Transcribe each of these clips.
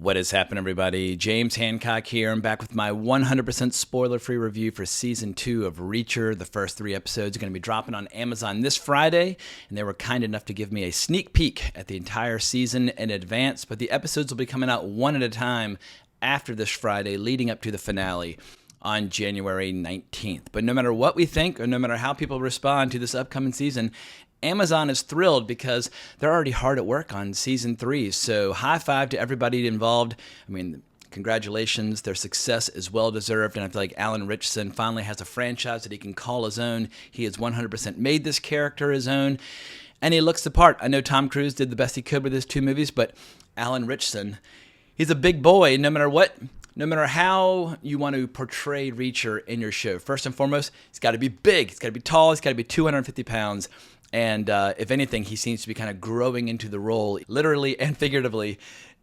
What is happening, everybody? James Hancock here. I'm back with my 100% spoiler-free review for Season 2 of Reacher. The first 3 episodes are going to be dropping on Amazon this Friday, and they were kind enough to give me a sneak peek at the entire season in advance, but the episodes will be coming out one at a time after this Friday, leading up to the finale on January 19th. But no matter what we think, or no matter how people respond to this upcoming season, Amazon is thrilled because they're already hard at work on Season 3. So high five to everybody involved. I mean, congratulations. Their success is well-deserved, and I feel like Alan Ritchson finally has a franchise that he can call his own. He has 100% made this character his own, and he looks the part. I know Tom Cruise did the best he could with his 2 movies, but Alan Ritchson, he's a big boy no matter what. No matter how you want to portray Reacher in your show. First and foremost, he's got to be big. He's got to be tall. He's got to be 250 pounds. And if anything, he seems to be kind of growing into the role, literally and figuratively,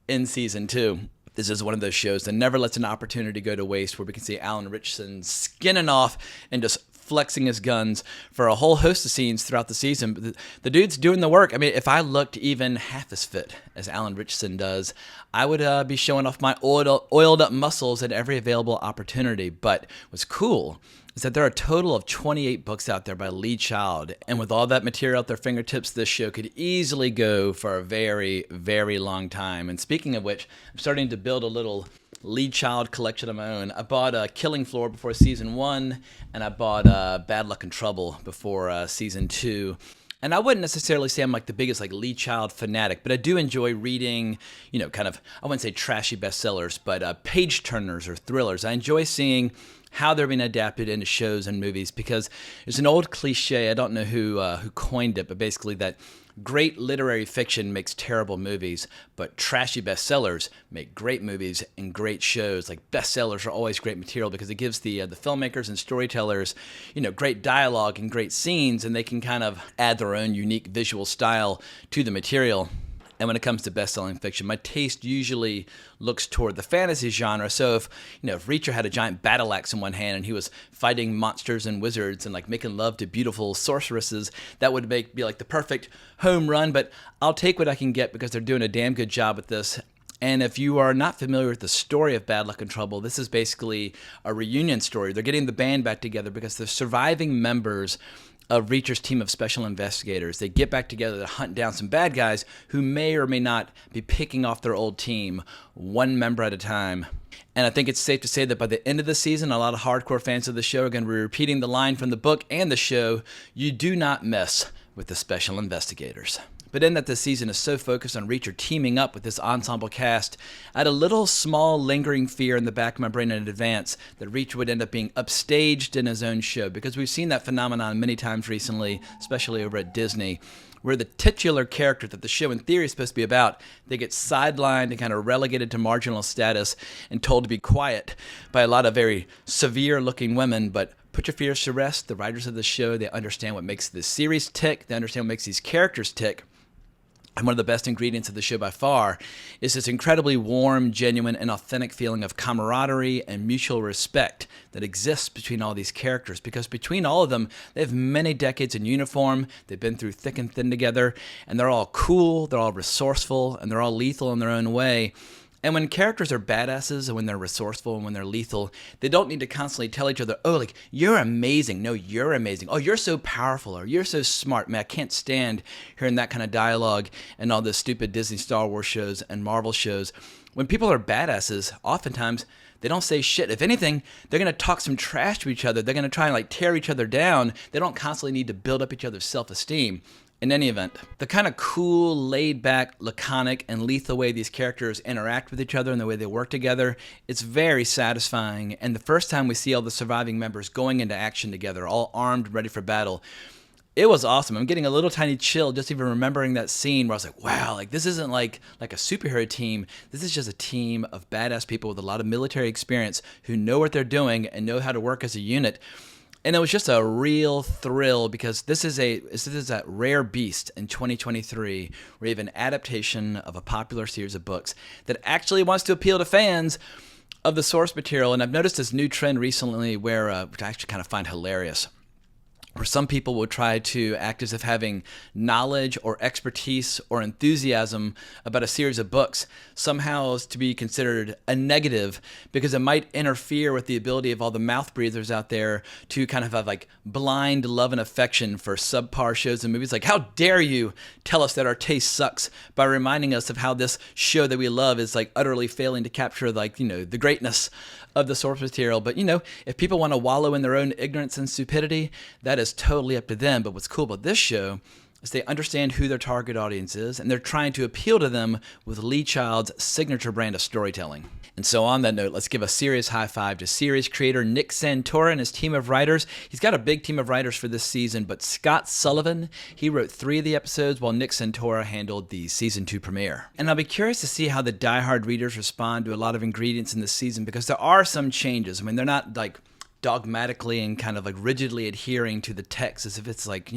in Season 2. This is one of those shows that never lets an opportunity go to waste, where we can see Alan Ritchson skinning off and just flexing his guns for a whole host of scenes throughout the season. But the dude's doing the work. I mean, if I looked even half as fit as Alan Ritchson does, I would be showing off my oiled up muscles at every available opportunity. But what's cool is that there are a total of 28 books out there by Lee Child. And with all that material at their fingertips, this show could easily go for a very, very long time. And speaking of which, I'm starting to build a little Lee Child collection of my own. I bought Killing Floor before Season 1, and I bought Bad Luck and Trouble before Season 2. And I wouldn't necessarily say I'm like the biggest like Lee Child fanatic, but I do enjoy reading, kind of, I wouldn't say trashy bestsellers, but page turners or thrillers. I enjoy seeing how they're being adapted into shows and movies, because there's an old cliche, I don't know who coined it, but basically that great literary fiction makes terrible movies, but trashy bestsellers make great movies and great shows. Like, bestsellers are always great material because it gives the filmmakers and storytellers, great dialogue and great scenes, and they can kind of add their own unique visual style to the material. And when it comes to best-selling fiction, my taste usually looks toward the fantasy genre. So if Reacher had a giant battle axe in one hand and he was fighting monsters and wizards and like making love to beautiful sorceresses, that would be like the perfect home run. But I'll take what I can get because they're doing a damn good job with this. And if you are not familiar with the story of Bad Luck and Trouble, this is basically a reunion story. They're getting the band back together because the surviving members of Reacher's team of special investigators, they get back together to hunt down some bad guys who may or may not be picking off their old team, one member at a time. And I think it's safe to say that by the end of the season, a lot of hardcore fans of the show are going to be repeating the line from the book and the show, "You do not mess with the special investigators." But in that this season is so focused on Reacher teaming up with this ensemble cast, I had a little small lingering fear in the back of my brain in advance that Reacher would end up being upstaged in his own show, because we've seen that phenomenon many times recently, especially over at Disney, where the titular character that the show in theory is supposed to be about, they get sidelined and kind of relegated to marginal status and told to be quiet by a lot of very severe-looking women. But put your fears to rest. The writers of the show, they understand what makes this series tick. They understand what makes these characters tick. And one of the best ingredients of the show by far is this incredibly warm, genuine, and authentic feeling of camaraderie and mutual respect that exists between all these characters. Because between all of them, they have many decades in uniform, they've been through thick and thin together, and they're all cool, they're all resourceful, and they're all lethal in their own way. And when characters are badasses and when they're resourceful and when they're lethal, they don't need to constantly tell each other, "Oh, like, you're amazing." No, you're amazing. "Oh, you're so powerful," or "You're so smart." Man, I can't stand hearing that kind of dialogue in all the stupid Disney Star Wars shows and Marvel shows. When people are badasses, oftentimes they don't say shit. If anything, they're going to talk some trash to each other. They're going to try and like tear each other down. They don't constantly need to build up each other's self-esteem. In any event, the kind of cool, laid-back, laconic, and lethal way these characters interact with each other and the way they work together, it's very satisfying. And the first time we see all the surviving members going into action together, all armed, ready for battle, it was awesome. I'm getting a little tiny chill just even remembering that scene where I was like, wow, like this isn't like a superhero team. This is just a team of badass people with a lot of military experience who know what they're doing and know how to work as a unit. And it was just a real thrill because this is a rare beast in 2023 where you have an adaptation of a popular series of books that actually wants to appeal to fans of the source material. And I've noticed this new trend recently which I actually kind of find hilarious, where some people will try to act as if having knowledge or expertise or enthusiasm about a series of books somehow is to be considered a negative because it might interfere with the ability of all the mouth breathers out there to kind of have like blind love and affection for subpar shows and movies. Like, how dare you tell us that our taste sucks by reminding us of how this show that we love is like utterly failing to capture like, the greatness of the source material. But, if people want to wallow in their own ignorance and stupidity, that is totally up to them. But what's cool about this show is they understand who their target audience is, and they're trying to appeal to them with Lee Child's signature brand of storytelling. And so on that note, let's give a serious high five to series creator Nick Santora and his team of writers. He's got a big team of writers for this season, but Scott Sullivan, he wrote 3 of the episodes while Nick Santora handled the season 2 premiere. And I'll be curious to see how the diehard readers respond to a lot of ingredients in this season because there are some changes. I mean, they're not like dogmatically and kind of like rigidly adhering to the text as if it's like,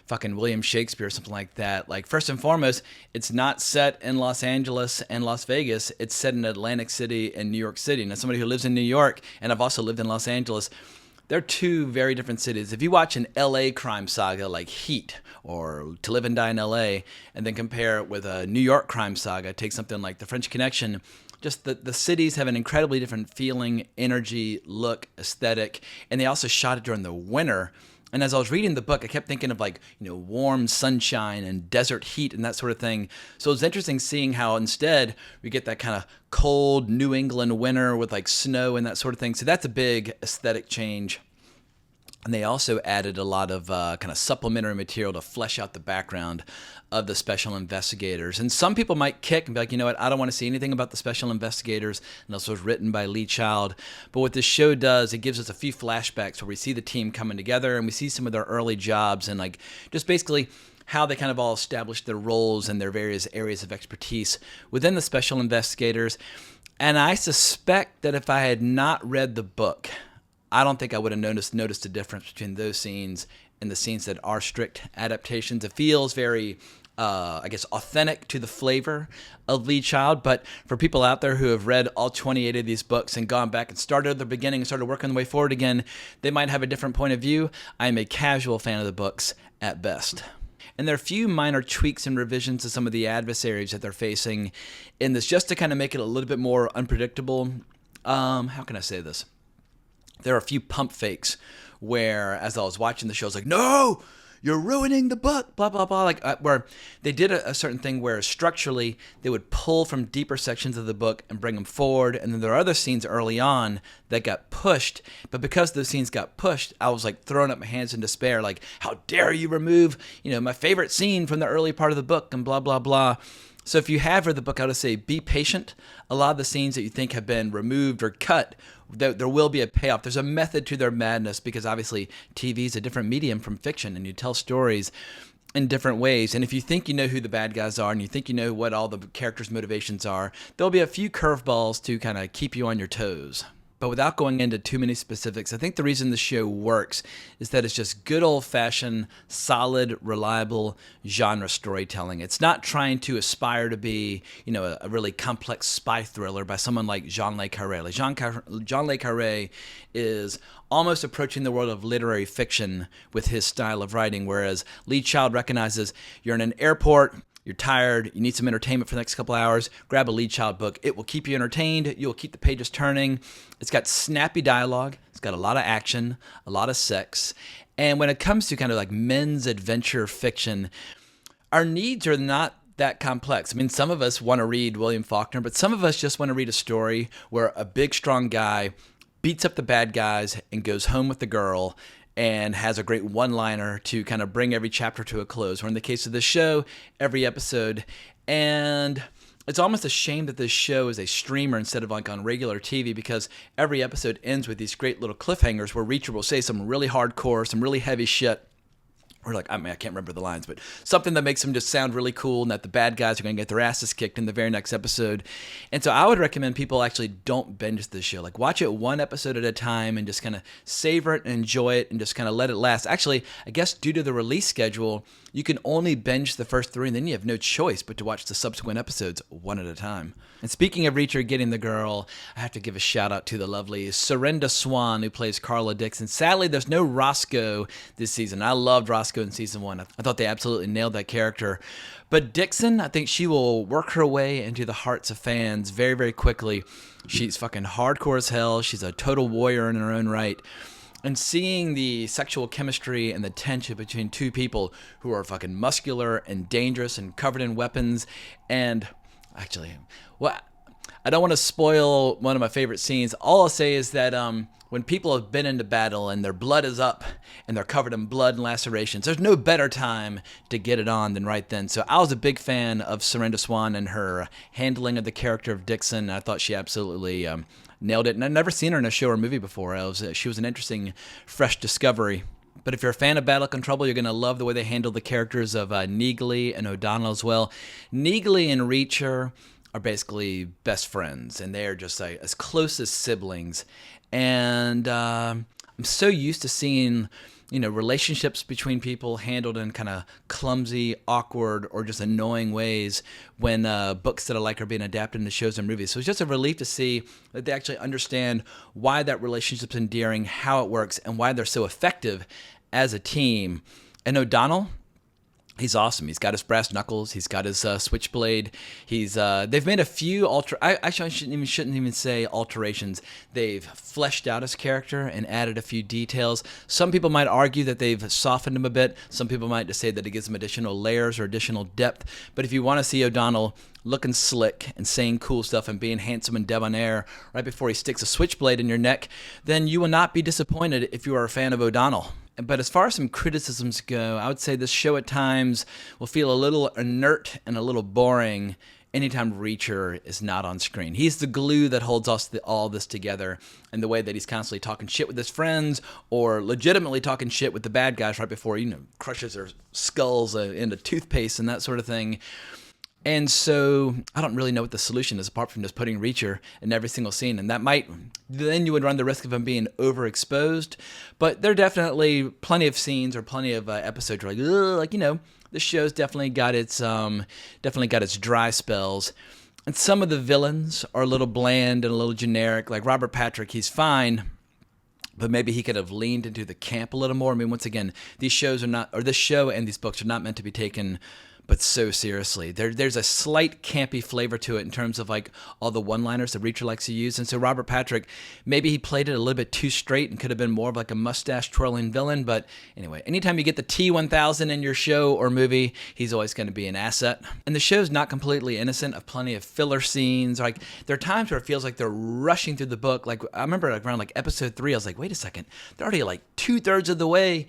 fucking William Shakespeare or something like that. Like, first and foremost, it's not set in Los Angeles and Las Vegas. It's set in Atlantic City and New York City. And as somebody who lives in New York, and I've also lived in Los Angeles, they're 2 very different cities. If you watch an LA crime saga like Heat or To Live and Die in LA, and then compare it with a New York crime saga, take something like The French Connection, just the cities have an incredibly different feeling, energy, look, aesthetic, and they also shot it during the winter. And as I was reading the book, I kept thinking of like, warm sunshine and desert heat and that sort of thing. So it's interesting seeing how instead we get that kind of cold New England winter with like snow and that sort of thing. So that's a big aesthetic change. And they also added a lot of kind of supplementary material to flesh out the background of the special investigators. And some people might kick and be like, you know what, I don't want to see anything about the special investigators. And this was written by Lee Child. But what this show does, it gives us a few flashbacks where we see the team coming together and we see some of their early jobs and like just basically how they kind of all established their roles and their various areas of expertise within the special investigators. And I suspect that if I had not read the book, I don't think I would have noticed a difference between those scenes and the scenes that are strict adaptations. It feels very, authentic to the flavor of Lee Child. But for people out there who have read all 28 of these books and gone back and started at the beginning and started working their way forward again, they might have a different point of view. I am a casual fan of the books at best. And there are a few minor tweaks and revisions to some of the adversaries that they're facing in this, just to kind of make it a little bit more unpredictable. How can I say this? There are a few pump fakes where, as I was watching the show, I was like, no, you're ruining the book, blah, blah, blah. Where they did a certain thing where structurally they would pull from deeper sections of the book and bring them forward. And then there are other scenes early on that got pushed. But because those scenes got pushed, I was like throwing up my hands in despair. Like, how dare you remove, my favorite scene from the early part of the book and blah, blah, blah. So if you have read the book, I would say be patient. A lot of the scenes that you think have been removed or cut, there will be a payoff. There's a method to their madness because obviously TV is a different medium from fiction and you tell stories in different ways. And if you think you know who the bad guys are and you think you know what all the characters' motivations are, there'll be a few curveballs to kind of keep you on your toes. But without going into too many specifics, I think the reason the show works is that it's just good old-fashioned, solid, reliable genre storytelling. It's not trying to aspire to be, a really complex spy thriller by someone like Jean Le Carré. Like Jean Le Carré is almost approaching the world of literary fiction with his style of writing, whereas Lee Child recognizes you're in an airport, you're tired, you need some entertainment for the next couple hours, grab a Lee Child book. It will keep you entertained. You'll keep the pages turning. It's got snappy dialogue. It's got a lot of action, a lot of sex. And when it comes to kind of like men's adventure fiction, our needs are not that complex. I mean, some of us want to read William Faulkner, but some of us just want to read a story where a big, strong guy beats up the bad guys and goes home with the girl and has a great one-liner to kind of bring every chapter to a close, or in the case of this show, every episode. And it's almost a shame that this show is a streamer instead of like on regular TV, because every episode ends with these great little cliffhangers where Reacher will say some really hardcore, some really heavy shit. Or like, I can't remember the lines, but something that makes them just sound really cool and that the bad guys are going to get their asses kicked in the very next episode. And so I would recommend people actually don't binge this show. Like, watch it one episode at a time and just kind of savor it and enjoy it and just kind of let it last. Actually, I guess due to the release schedule, you can only binge the first 3, and then you have no choice but to watch the subsequent episodes one at a time. And speaking of Reacher getting the girl, I have to give a shout out to the lovely Serinda Swan, who plays Carla Dixon. Sadly, there's no Roscoe this season. I loved Roscoe in season 1. I thought they absolutely nailed that character. But Dixon, I think she will work her way into the hearts of fans very, very quickly. She's fucking hardcore as hell. She's a total warrior in her own right. And seeing the sexual chemistry and the tension between two people who are fucking muscular and dangerous and covered in weapons. And actually, well, I don't want to spoil one of my favorite scenes. All I'll say is that when people have been into battle and their blood is up and they're covered in blood and lacerations, there's no better time to get it on than right then. So I was a big fan of Serinda Swan and her handling of the character of Dixon. I thought she absolutely nailed it. And I'd never seen her in a show or movie before. She was an interesting, fresh discovery. But if you're a fan of Battle Control, you're going to love the way they handle the characters of Neagley and O'Donnell as well. Neagley and Reacher are basically best friends, and they are just like as close as siblings. And I'm so used to seeing, relationships between people handled in kind of clumsy, awkward, or just annoying ways when books that I like are being adapted into shows and movies. So it's just a relief to see that they actually understand why that relationship's endearing, how it works, and why they're so effective as a team. And O'Donnell, he's awesome. He's got his brass knuckles. He's got his switchblade. They've made a few I shouldn't even say alterations. They've fleshed out his character and added a few details. Some people might argue that they've softened him a bit. Some people might just say that it gives him additional layers or additional depth. But if you want to see O'Donnell looking slick and saying cool stuff and being handsome and debonair right before he sticks a switchblade in your neck, then you will not be disappointed if you are a fan of O'Donnell. But as far as some criticisms go, I would say this show at times will feel a little inert and a little boring anytime Reacher is not on screen. He's the glue that holds all this together, and the way that he's constantly talking shit with his friends or legitimately talking shit with the bad guys right before he crushes their skulls into toothpaste and that sort of thing. And so I don't really know what the solution is apart from just putting Reacher in every single scene. And then you would run the risk of him being overexposed. But there are definitely plenty of scenes or plenty of episodes where this show's definitely got its dry spells. And some of the villains are a little bland and a little generic. Like Robert Patrick, he's fine, but maybe he could have leaned into the camp a little more. I mean, once again, this show and these books are not meant to be taken but so seriously. There's a slight campy flavor to it in terms of like all the one-liners that Reacher likes to use. And so Robert Patrick, maybe he played it a little bit too straight and could have been more of like a mustache-twirling villain. But anyway, anytime you get the T-1000 in your show or movie, he's always going to be an asset. And the show's not completely innocent of plenty of filler scenes. Like there are times where it feels like they're rushing through the book. Like I remember around like episode 3, I was like, wait a second, they're already like 2/3 of the way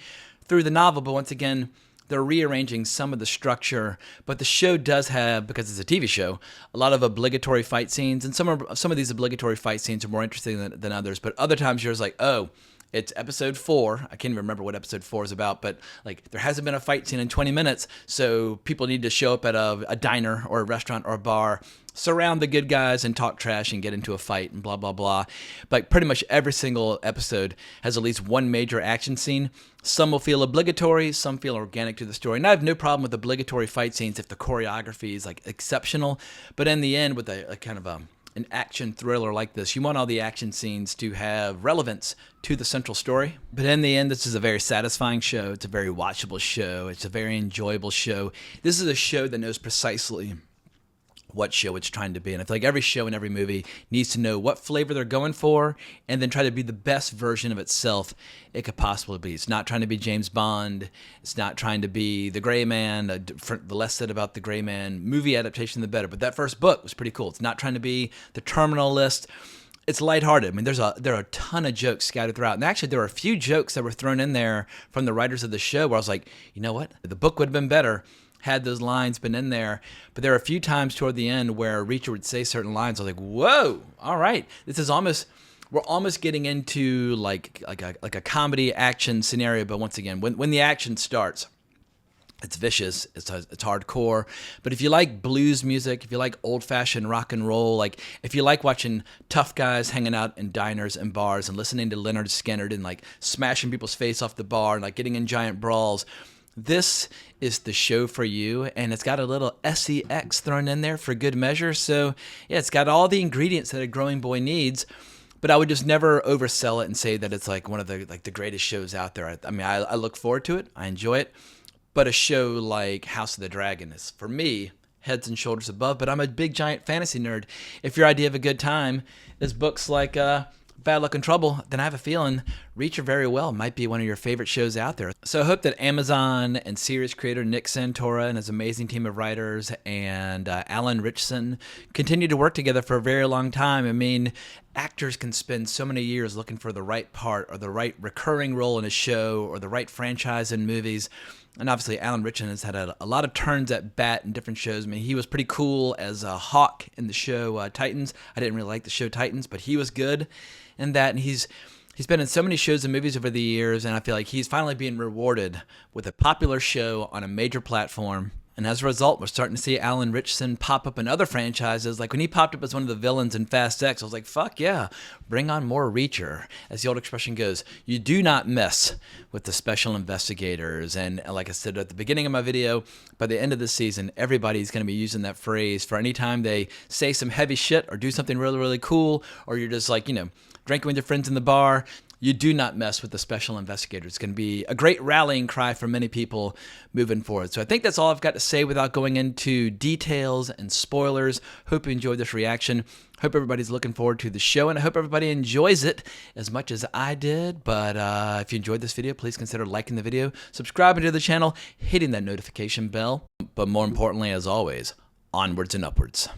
through the novel. But once again, they're rearranging some of the structure, but the show does have, because it's a TV show, a lot of obligatory fight scenes, and some of these obligatory fight scenes are more interesting than others, but other times you're just like, oh, it's episode 4. I can't even remember what episode 4 is about, but like there hasn't been a fight scene in 20 minutes, so people need to show up at a diner or a restaurant or a bar, surround the good guys and talk trash and get into a fight and blah, blah, blah. But pretty much every single episode has at least one major action scene. Some will feel obligatory, some feel organic to the story. And I have no problem with obligatory fight scenes if the choreography is like exceptional. But in the end, with a kind of an action thriller like this, you want all the action scenes to have relevance to the central story. But in the end, this is a very satisfying show. It's a very watchable show. It's a very enjoyable show. This is a show that knows precisely what show it's trying to be. And I feel like every show and every movie needs to know what flavor they're going for and then try to be the best version of itself it could possibly be. It's not trying to be James Bond. It's not trying to be The Gray Man. The less said about The Gray Man movie adaptation, the better. But that first book was pretty cool. It's not trying to be The Terminal List. It's lighthearted. I mean, there are a ton of jokes scattered throughout. And actually, there were a few jokes that were thrown in there from the writers of the show where I was like, you know what? The book would have been better had those lines been in there. But there are a few times toward the end where Reacher would say certain lines. I was like, whoa, all right. We're almost getting into like a comedy action scenario. But once again, when the action starts, it's vicious, it's hardcore. But if you like blues music, if you like old-fashioned rock and roll, like if you like watching tough guys hanging out in diners and bars and listening to Leonard Skinner and like smashing people's face off the bar and like getting in giant brawls, this is the show for you, and it's got a little sex thrown in there for good measure. So yeah, it's got all the ingredients that a growing boy needs. But I would just never oversell it and say that it's like one of the greatest shows out there. I mean, I look forward to it. I enjoy it. But a show like House of the Dragon is, for me, heads and shoulders above. But I'm a big, giant fantasy nerd. If your idea of a good time is books like Bad Luck and Trouble, then I have a feeling Reacher very well might be one of your favorite shows out there. So I hope that Amazon and series creator Nick Santora and his amazing team of writers and Alan Ritchson continue to work together for a very long time. I mean, actors can spend so many years looking for the right part or the right recurring role in a show or the right franchise in movies. And obviously, Alan Ritchson has had a lot of turns at bat in different shows. I mean, he was pretty cool as Hawk in the show Titans. I didn't really like the show Titans, but he was good in that. And he's been in so many shows and movies over the years, and I feel like he's finally being rewarded with a popular show on a major platform. And as a result, we're starting to see Alan Ritchson pop up in other franchises. Like when he popped up as one of the villains in Fast X, I was like, fuck yeah, bring on more Reacher. As the old expression goes, you do not mess with the special investigators. And like I said at the beginning of my video, by the end of the season, everybody's going to be using that phrase for any time they say some heavy shit or do something really, really cool, or you're just like, drinking with your friends in the bar. You do not mess with the special investigators. It's going to be a great rallying cry for many people moving forward. So I think that's all I've got to say without going into details and spoilers. Hope you enjoyed this reaction. Hope everybody's looking forward to the show, and I hope everybody enjoys it as much as I did. But if you enjoyed this video, please consider liking the video, subscribing to the channel, hitting that notification bell. But more importantly, as always, onwards and upwards.